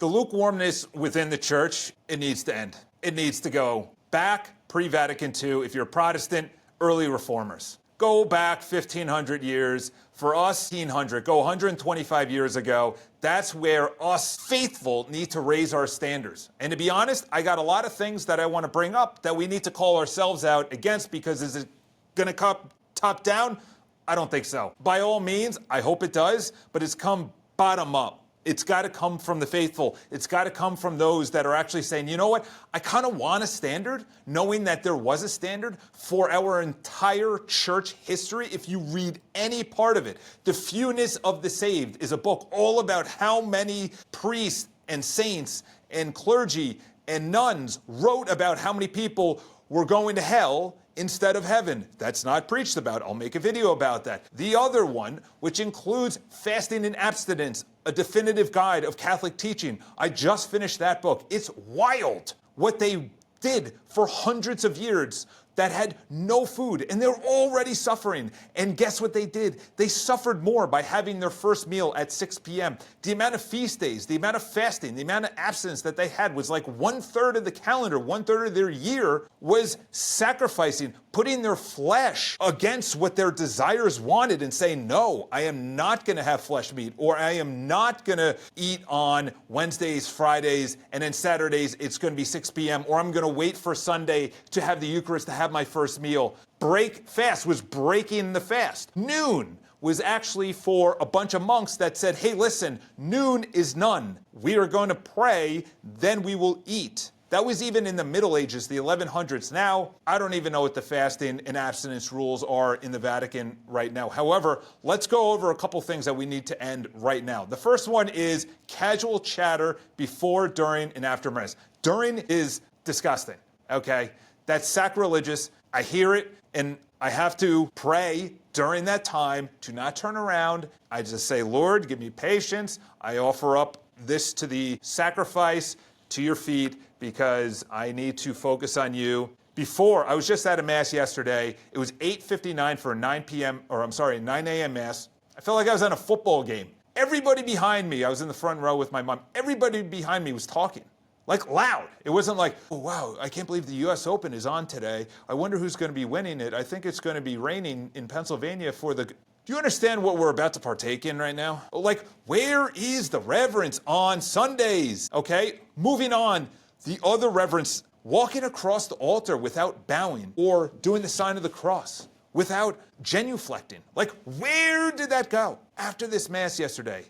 The lukewarmness within the church, it needs to end. It needs to go back pre-Vatican II. If you're a Protestant, early reformers. Go back 1,500 years. For us, 1,500, go 125 years ago. That's where us faithful need to raise our standards. And to be honest, I got a lot of things that I want to bring up that we need to call ourselves out against, because is it going to come top down? I don't think so. By all means, I hope it does, but it's come bottom up. It's got to come from the faithful. It's got to come from those that are actually saying, you know what, I kind of want a standard, knowing that there was a standard for our entire church history. If you read any part of it, The Fewness of the Saved is a book all about how many priests and saints and clergy and nuns wrote about how many people were going to hell instead of heaven. That's not preached about. I'll make a video about that. The other one, which includes fasting and abstinence, a definitive guide of Catholic teaching. I just finished that book. It's wild what they did for hundreds of years that had no food, and they're already suffering. And guess what they did? They suffered more by having their first meal at 6 p.m. The amount of feast days, the amount of fasting, the amount of abstinence that they had was like 1/3 of the calendar, 1/3 of their year was sacrificing, putting their flesh against what their desires wanted and saying, no, I am not going to have flesh meat, or I am not going to eat on Wednesdays, Fridays, and then Saturdays it's going to be 6 p.m., or I'm going to wait for Sunday to have the Eucharist to have my first meal. Break fast was breaking the fast. Noon was actually for a bunch of monks that said, hey, listen, noon is none. We are going to pray, then we will eat. That was even in the Middle Ages, the 1100s. Now, I don't even know what the fasting and abstinence rules are in the Vatican right now. However, let's go over a couple things that we need to end right now. The first one is casual chatter before, during, and after Mass. During is disgusting, okay? That's sacrilegious. I hear it, and I have to pray during that time to not turn around. I just say, Lord, give me patience. I offer up this to the sacrifice, to your feet, because I need to focus on you. Before, I was just at a Mass yesterday. It was 8:59 for a 9 a.m. Mass. I felt like I was on a football game. Everybody behind me, I was in the front row with my mom, everybody behind me was talking. Like loud. It wasn't like, oh, wow, I can't believe the U.S. Open is on today. I wonder who's going to be winning it. I think it's going to be raining in Pennsylvania for the... Do you understand what we're about to partake in right now? Like, where is the reverence on Sundays? Okay, moving on. The other reverence, walking across the altar without bowing or doing the sign of the cross, without genuflecting. Like, where did that go? After this Mass yesterday,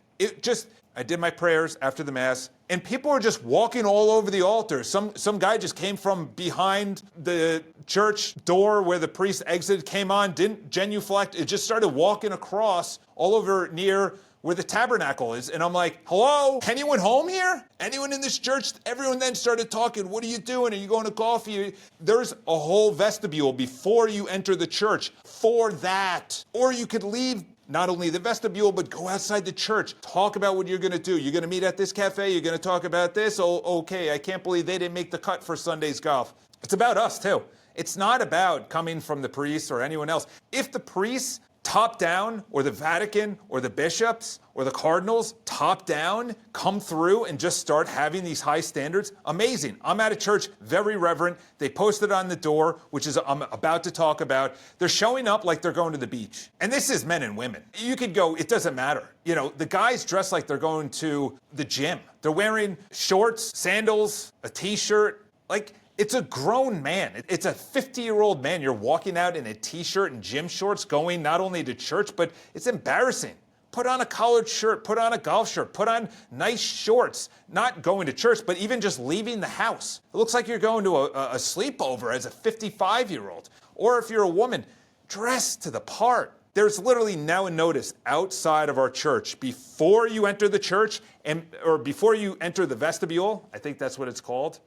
I did my prayers after the Mass, and people were just walking all over the altar. Some guy just came from behind the church door where the priest exited, came on, didn't genuflect. It just started walking across all over near where the tabernacle is. And I'm like, hello? Anyone home here? Anyone in this church? Everyone then started talking. What are you doing? Are you going to coffee? There's a whole vestibule before you enter the church for that. Or you could leave not only the vestibule, but go outside the church. Talk about what you're going to do. You're going to meet at this cafe. You're going to talk about this. Oh, okay, I can't believe they didn't make the cut for Sunday's golf. It's about us, too. It's not about coming from the priests or anyone else. If the priests top down, or the Vatican, or the bishops, or the cardinals, top down, come through and just start having these high standards, amazing. I'm at a church, very reverent. They posted on the door, which is I'm about to talk about. They're showing up like they're going to the beach. And this is men and women. You could go, it doesn't matter. You know, the guys dress like they're going to the gym. They're wearing shorts, sandals, a t-shirt, like, it's a grown man. It's a 50-year-old man. You're walking out in a t-shirt and gym shorts going not only to church, but it's embarrassing. Put on a collared shirt, put on a golf shirt, put on nice shorts, not going to church, but even just leaving the house. It looks like you're going to a sleepover as a 55-year-old. Or if you're a woman, dress to the part. There's literally now a notice outside of our church before you enter the church or before you enter the vestibule, I think that's what it's called,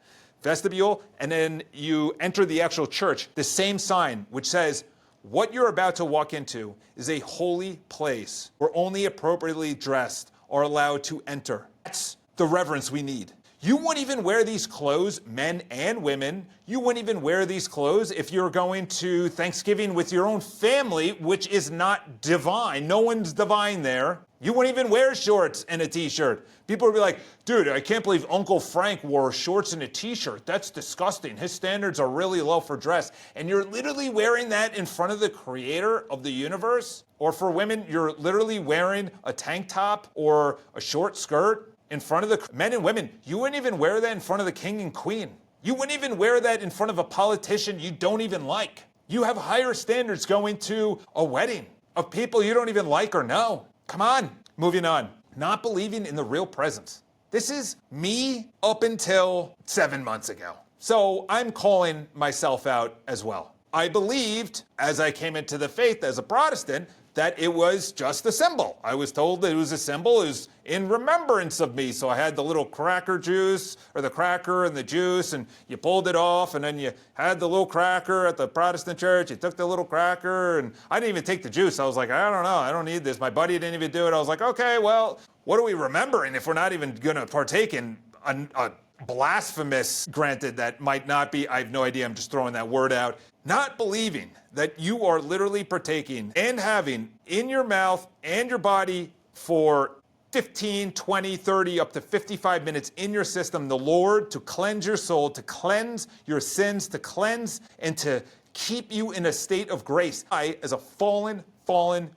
vestibule, and then you enter the actual church, the same sign which says, what you're about to walk into is a holy place where only appropriately dressed are allowed to enter. That's the reverence we need. You wouldn't even wear these clothes, men and women. You wouldn't even wear these clothes if you're going to Thanksgiving with your own family, which is not divine. No one's divine there. You wouldn't even wear shorts and a t-shirt. People would be like, dude, I can't believe Uncle Frank wore shorts and a t-shirt. That's disgusting. His standards are really low for dress. And you're literally wearing that in front of the creator of the universe? Or for women, you're literally wearing a tank top or a short skirt in front of the men and women. You wouldn't even wear that in front of the king and queen. You wouldn't even wear that in front of a politician you don't even like. You have higher standards going to a wedding of people you don't even like or know. Come on. Moving on. Not believing in the real presence. This is me up until 7 months ago. So I'm calling myself out as well. I believed, as I came into the faith as a Protestant, that it was just a symbol. I was told that it was a symbol. It was in remembrance of me. So I had the little cracker juice, or the cracker and the juice, and you pulled it off, and then you had the little cracker at the Protestant church. You took the little cracker, and I didn't even take the juice. I was like, I don't know, I don't need this. My buddy didn't even do it. I was like, okay, well, what are we remembering if we're not even gonna partake in a blasphemous, granted that might not be, I have no idea, I'm just throwing that word out, not believing that you are literally partaking and having in your mouth and your body for 15, 20, 30, up to 55 minutes in your system, the Lord to cleanse your soul, to cleanse your sins, to cleanse and to keep you in a state of grace. I, as a fallen,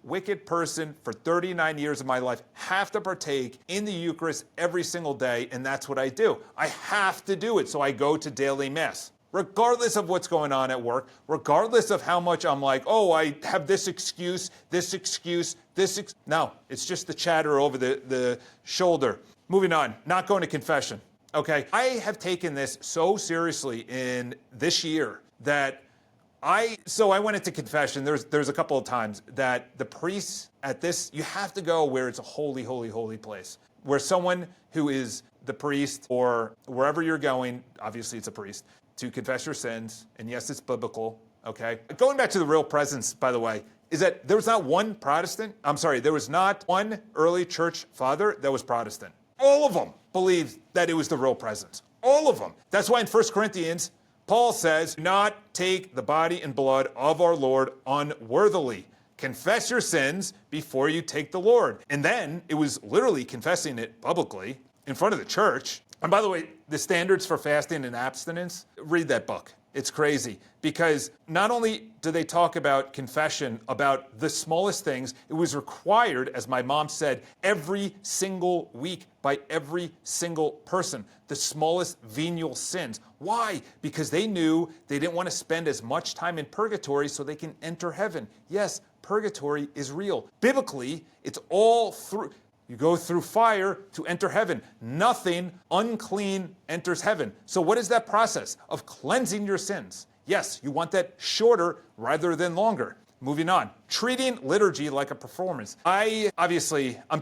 wicked person for 39 years of my life, have to partake in the Eucharist every single day, and that's what I do. I have to do it, so I go to daily Mass. Regardless of what's going on at work, regardless of how much I'm like, oh, I have this excuse, no, it's just the chatter over the shoulder. Moving on, not going to confession, okay? I have taken this so seriously in this year that I went into confession. There's a couple of times that the priests at this, you have to go where it's a holy, holy, holy place, where someone who is the priest or wherever you're going, obviously it's a priest, to confess your sins, and yes, it's biblical, okay? Going back to the real presence, by the way, is that there was not one there was not one early church father that was Protestant. All of them believed that it was the real presence. All of them. That's why in 1 Corinthians, Paul says, do not take the body and blood of our Lord unworthily. Confess your sins before you take the Lord. And then it was literally confessing it publicly in front of the church. And by the way, the standards for fasting and abstinence, read that book. It's crazy because not only do they talk about confession, about the smallest things, it was required, as my mom said, every single week by every single person, the smallest venial sins. Why? Because they knew they didn't want to spend as much time in purgatory so they can enter heaven. Yes, purgatory is real. Biblically, it's all through. You go through fire to enter heaven. Nothing unclean enters heaven. So what is that process of cleansing your sins? Yes, you want that shorter rather than longer. Moving on. Treating liturgy like a performance. I'm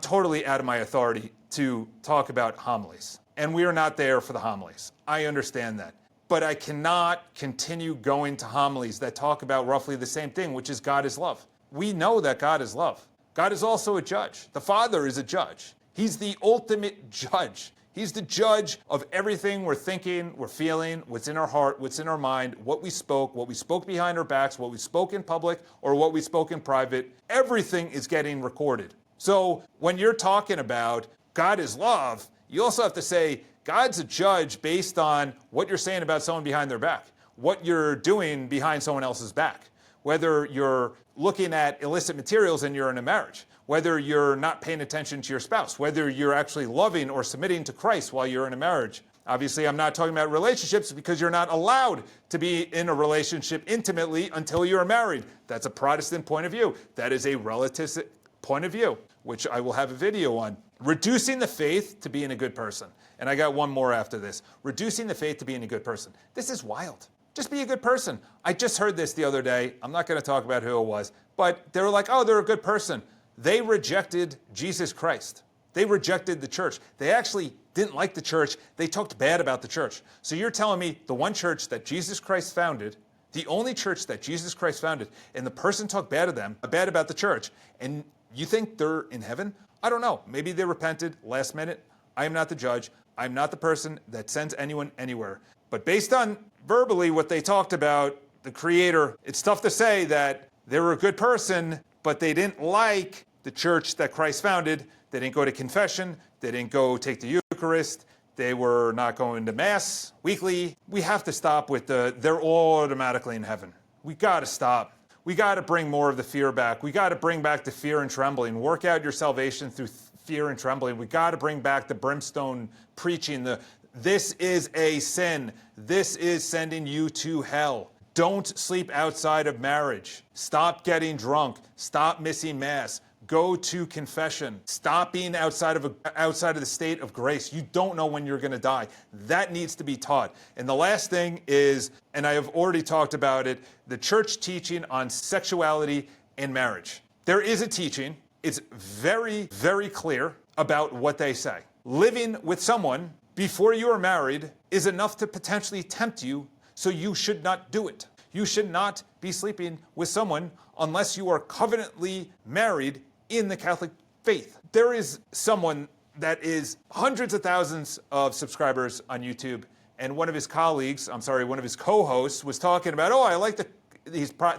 totally out of my authority to talk about homilies. And we are not there for the homilies. I understand that. But I cannot continue going to homilies that talk about roughly the same thing, which is God is love. We know that God is love. God is also a judge. The Father is a judge. He's the ultimate judge. He's the judge of everything we're thinking, we're feeling, what's in our heart, what's in our mind, what we spoke behind our backs, what we spoke in public, or what we spoke in private. Everything is getting recorded. So when you're talking about God is love, you also have to say God's a judge based on what you're saying about someone behind their back, what you're doing behind someone else's back. Whether you're looking at illicit materials and you're in a marriage, whether you're not paying attention to your spouse, whether you're actually loving or submitting to Christ while you're in a marriage. Obviously, I'm not talking about relationships because you're not allowed to be in a relationship intimately until you're married. That's a Protestant point of view. That is a relativist point of view, which I will have a video on. Reducing the faith to being a good person. And I got one more after this. Reducing the faith to being a good person. This is wild. Just be a good person. I just heard this the other day. I'm not going to talk about who it was, but they were like, oh, they're a good person. They rejected Jesus Christ. They rejected the church. They actually didn't like the church. They talked bad about the church. So you're telling me the one church that Jesus Christ founded, the only church that Jesus Christ founded, and the person talked bad about the church, and you think they're in heaven? I don't know. Maybe they repented last minute. I am not the judge. I'm not the person that sends anyone anywhere. But based on verbally what they talked about, the Creator, it's tough to say that they were a good person, but they didn't like the church that Christ founded. They didn't go to confession. They didn't go take the Eucharist. They were not going to Mass weekly. We have to stop with they're all automatically in heaven. We got to stop. We got to bring more of the fear back. We got to bring back the fear and trembling. Work out your salvation through fear and trembling. We got to bring back the brimstone preaching. This is a sin. This is sending you to hell. Don't sleep outside of marriage. Stop getting drunk. Stop missing Mass. Go to confession. Stop being outside of the state of grace. You don't know when you're going to die. That needs to be taught. And the last thing is, and I have already talked about it, the church teaching on sexuality and marriage. There is a teaching. It's very, very clear about what they say. Living with someone before you are married is enough to potentially tempt you, so you should not do it. You should not be sleeping with someone unless you are covenantally married in the Catholic faith. There is someone that is hundreds of thousands of subscribers on YouTube, and one of his co-hosts was talking about,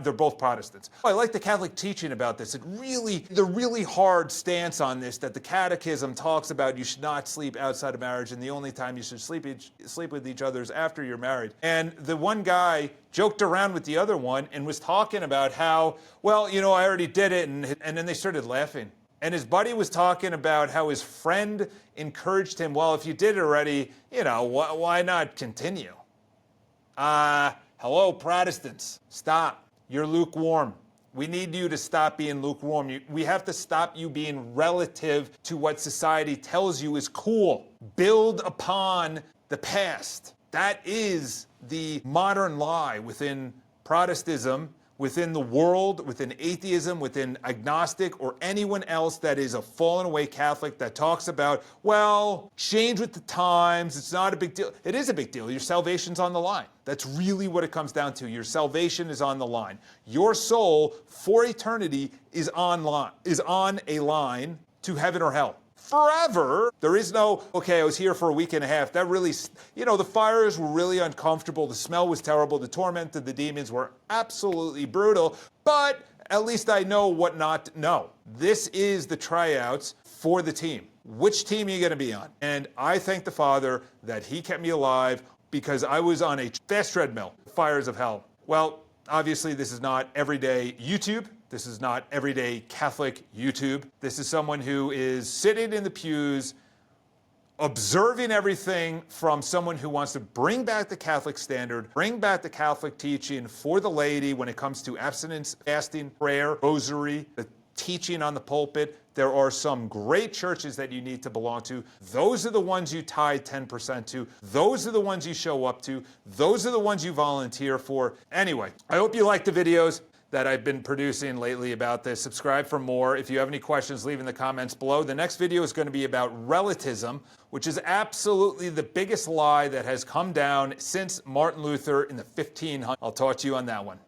they're both Protestants. I like the Catholic teaching about this. The really hard stance on this, that the Catechism talks about you should not sleep outside of marriage, and the only time you should sleep with each other is after you're married. And the one guy joked around with the other one and was talking about how, I already did it, and then they started laughing. And his buddy was talking about how his friend encouraged him, well, if you did it already, why not continue? Hello, Protestants. Stop. You're lukewarm. We need you to stop being lukewarm. We have to stop you being relative to what society tells you is cool. Build upon the past. That is the modern lie within Protestantism, within the world, within atheism, within agnostic, or anyone else that is a fallen away Catholic that talks about, change with the times, it's not a big deal. It is a big deal. Your salvation's on the line. That's really what it comes down to. Your salvation is on the line. Your soul, for eternity, is on a line to heaven or hell. Forever. There is no, I was here for a week and a half. That really, the fires were really uncomfortable. The smell was terrible. The torment of the demons were absolutely brutal. But at least I know what not to know. This is the tryouts for the team. Which team are you going to be on? And I thank the Father that He kept me alive because I was on a fast treadmill. Fires of hell. Well, obviously this is not everyday YouTube. This is not everyday Catholic YouTube. This is someone who is sitting in the pews, observing everything from someone who wants to bring back the Catholic standard, bring back the Catholic teaching for the laity when it comes to abstinence, fasting, prayer, rosary, the teaching on the pulpit. There are some great churches that you need to belong to. Those are the ones you tithe 10% to. Those are the ones you show up to. Those are the ones you volunteer for. Anyway, I hope you like the videos that I've been producing lately about this. Subscribe for more. If you have any questions, leave in the comments below. The next video is going to be about relativism, which is absolutely the biggest lie that has come down since Martin Luther in the 1500s. I'll talk to you on that one.